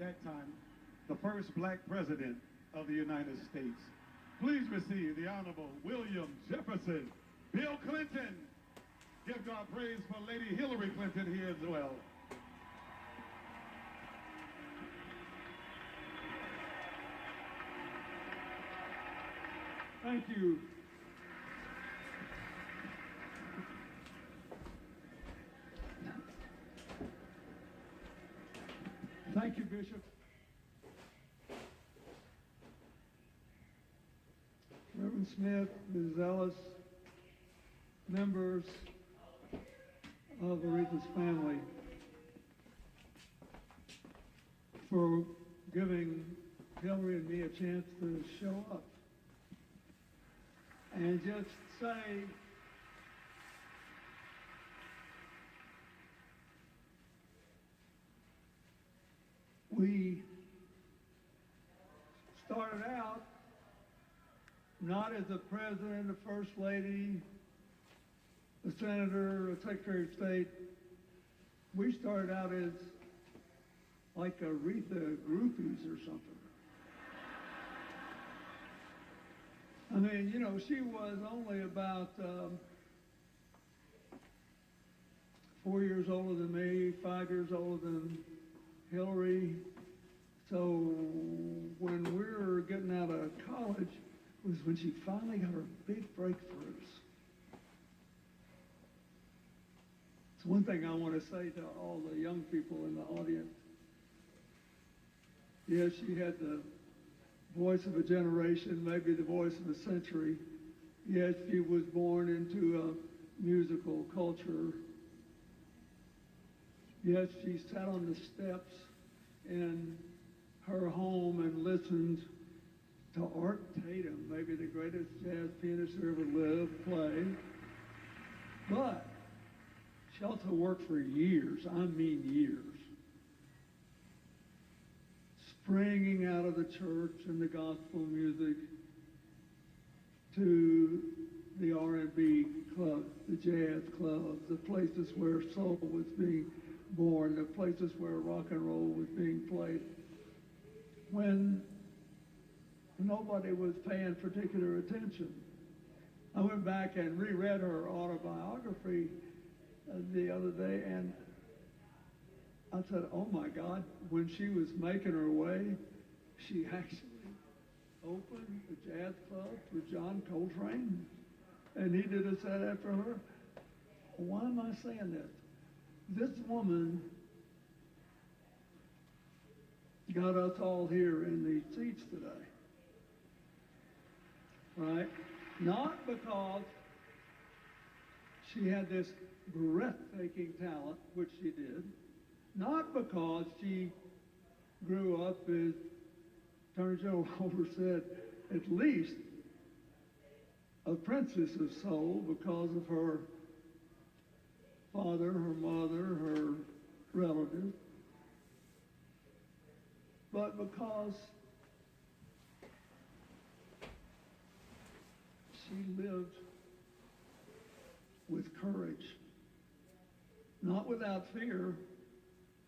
that time, the first black president of the United States. Please receive the Honorable William Jefferson, Bill Clinton. Give God praise for Lady Hillary Clinton here as well. Thank you. Thank you, Bishop. Reverend Smith, Ms. Ellis, members of Aretha's family, for giving Hillary and me a chance to show up and just say we started out not as a president, a first lady, a senator, a secretary of state. We started out as like Aretha groupies or something. I mean, you know, she was only about 4 years older than me, 5 years older than Hillary. So when we were getting out of college was when she finally got her big breakthroughs. It's one thing I want to say to all the young people in the audience. Yes, she had the voice of a generation, maybe the voice of a century. Yes, she was born into a musical culture. Yes, she sat on the steps in her home and listened to Art Tatum, maybe the greatest jazz pianist who ever lived, play. But she also worked for years, I mean years, springing out of the church and the gospel music to the R&B clubs, the jazz clubs, the places where soul was being born, the places where rock and roll was being played. When nobody was paying particular attention. I went back and reread her autobiography the other day, and I said, oh my God, when she was making her way, she actually opened the jazz club for John Coltrane, and he did a set after her. Why am I saying this? This woman got us all here in these seats today. Right? Not because she had this breathtaking talent, which she did. Not because she grew up, as Attorney General Holder said, at least a princess of soul because of her father, her mother, her relatives, but because she lived with courage, not without fear,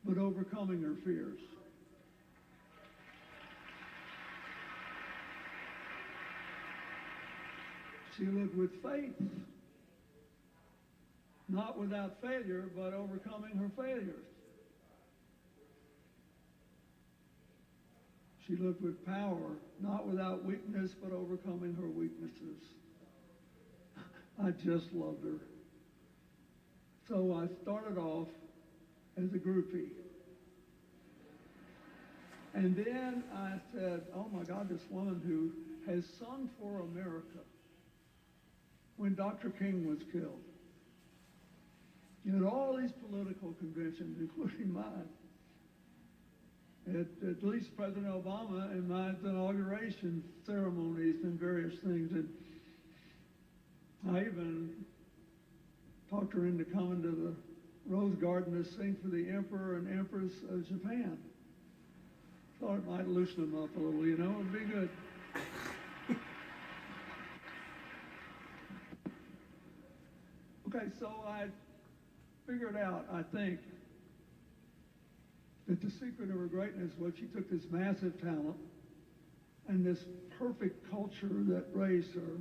but overcoming her fears. She lived with faith, not without failure, but overcoming her failures. She lived with power, not without weakness, but overcoming her weaknesses. I just loved her. So I started off as a groupie. And then I said, oh my God, this woman who has sung for America when Dr. King was killed. You know, all these political conventions, including mine, at least President Obama and my inauguration ceremonies and various things. And I even talked her into coming to the Rose Garden to sing for the Emperor and Empress of Japan. Thought it might loosen them up a little, you know, it'd be good. Okay, so I figured out, I think, that the secret of her greatness was she took this massive talent and this perfect culture that raised her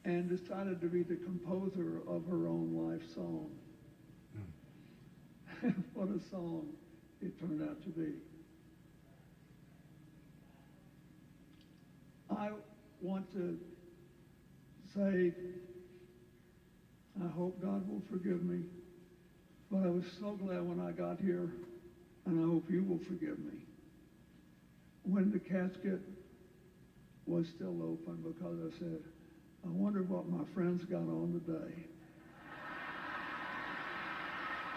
and decided to be the composer of her own life song. What a song it turned out to be. I want to say, I hope God will forgive me, but I was so glad when I got here, and I hope you will forgive me, when the casket was still open, because I said, I wonder what my friends got on today.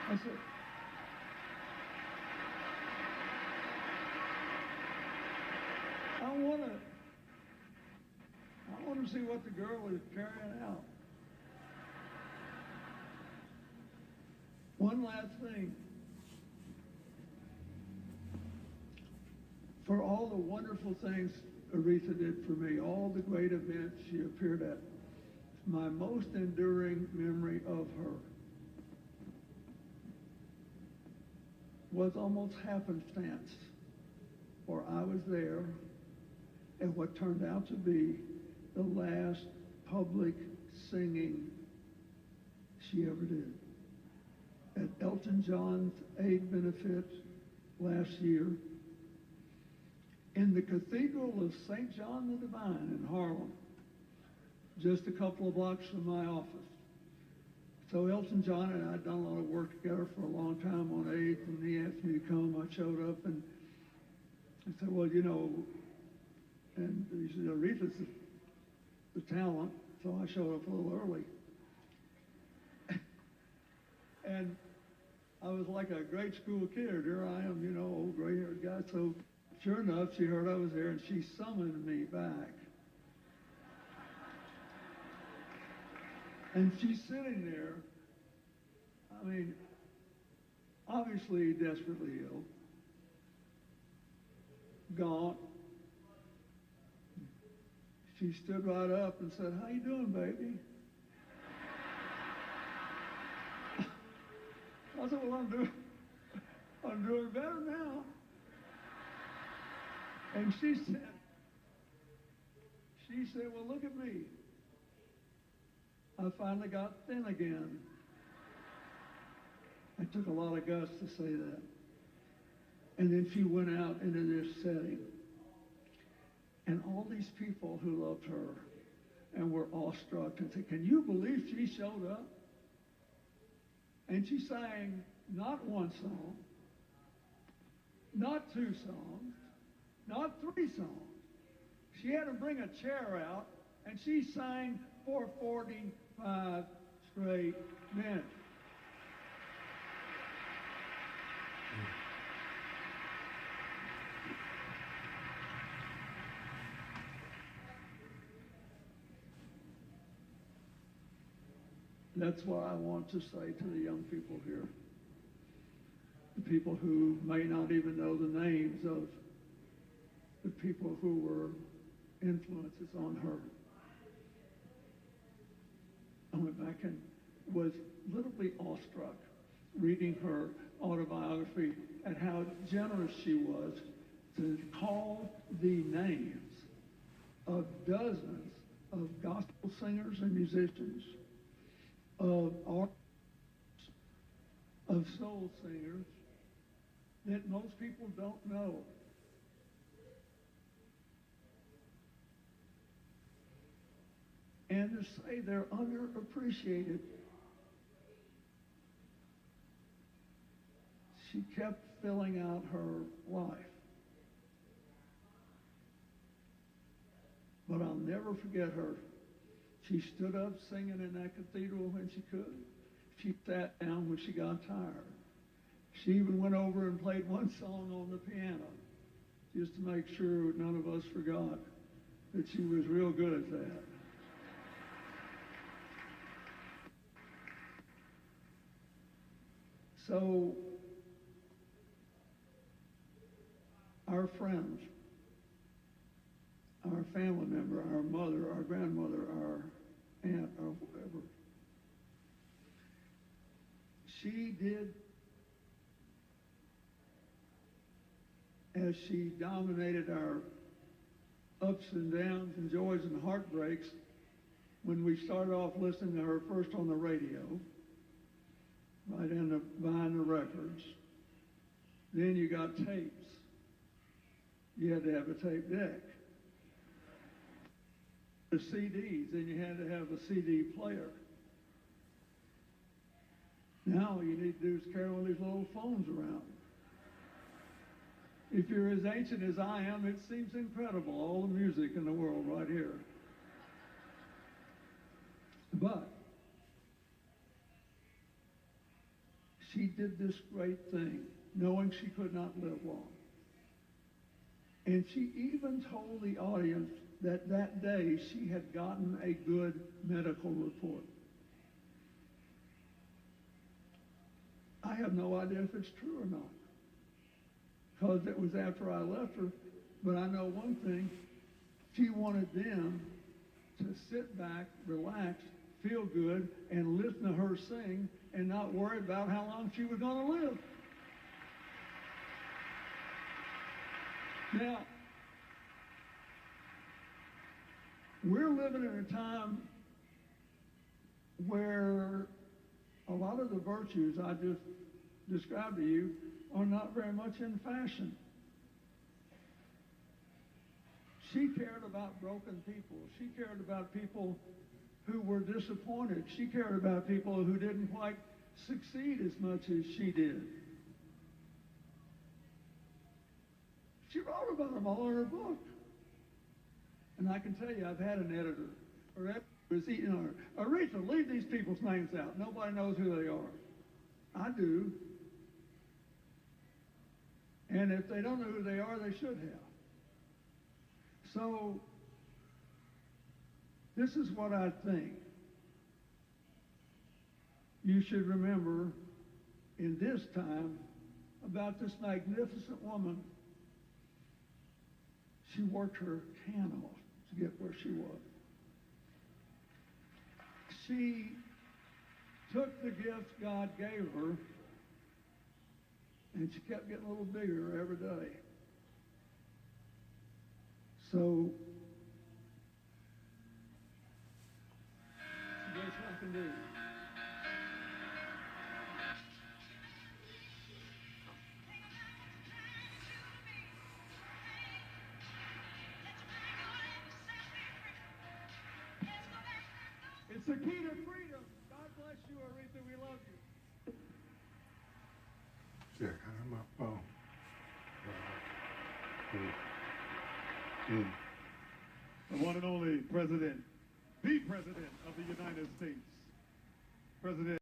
I said, I want to see what the girl is carrying out. One last thing. For all the wonderful things Aretha did for me, all the great events she appeared at, my most enduring memory of her was almost happenstance, for I was there at what turned out to be the last public singing she ever did. At Elton John's aid benefit last year, in the Cathedral of St. John the Divine in Harlem, just a couple of blocks from my office. So Elton John and I had done a lot of work together for a long time on AIDS, and he asked me to come. I showed up, and I said, well, you know, and he said, Aretha's the talent, so I showed up a little early. And I was like a grade school kid. Here I am, you know, old gray-haired guy. So sure enough, she heard I was there, and she summoned me back. And she's sitting there, I mean, obviously desperately ill, gaunt. She stood right up and said, how you doing, baby? I said, well, I'm doing better now. And she said, well, look at me. I finally got thin again. I took a lot of guts to say that. And then she went out into this setting. And all these people who loved her and were awestruck and said, can you believe she showed up? And she sang not one song, not two songs, not three songs. She had to bring a chair out, and she sang for 45 straight minutes. That's what I want to say to the young people here, the people who may not even know the names of the people who were influences on her. I went back and was literally awestruck reading her autobiography at how generous she was to call the names of dozens of gospel singers and musicians, of artists, of soul singers that most people don't know. And to say they're underappreciated. She kept filling out her life. But I'll never forget her. She stood up singing in that cathedral when she could. She sat down when she got tired. She even went over and played one song on the piano just to make sure none of us forgot that she was real good at that. So, our friends, our family member, our mother, our grandmother, our aunt, or whoever, she did as she dominated our ups and downs and joys and heartbreaks when we started off listening to her first on the radio, right in the buying the records. Then you got tapes. You had to have a tape deck. The CDs, then you had to have a CD player. Now all you need to do is carry one of these little phones around. If you're as ancient as I am, it seems incredible, all the music in the world right here. But she did this great thing, knowing she could not live long. And she even told the audience that that day she had gotten a good medical report. I have no idea if it's true or not, because it was after I left her. But I know one thing, she wanted them to sit back, relax, feel good, and listen to her sing and not worry about how long she was going to live. Now, we're living in a time where a lot of the virtues I just described to you are not very much in fashion. She cared about broken people. She cared about people who were disappointed. She cared about people who didn't quite succeed as much as she did. She wrote about them all in her book. And I can tell you, I've had an editor. Her editor was eating her. Aretha, leave these people's names out. Nobody knows who they are. I do. And if they don't know who they are, they should have. So, this is what I think you should remember in this time about this magnificent woman. She worked her can off to get where she was. She took the gifts God gave her, and she kept getting a little bigger every day. So, that's what I can do. It's the key to freedom. God bless you, Aretha. We love you. Check out my phone. The one and only president, the president of the United States, President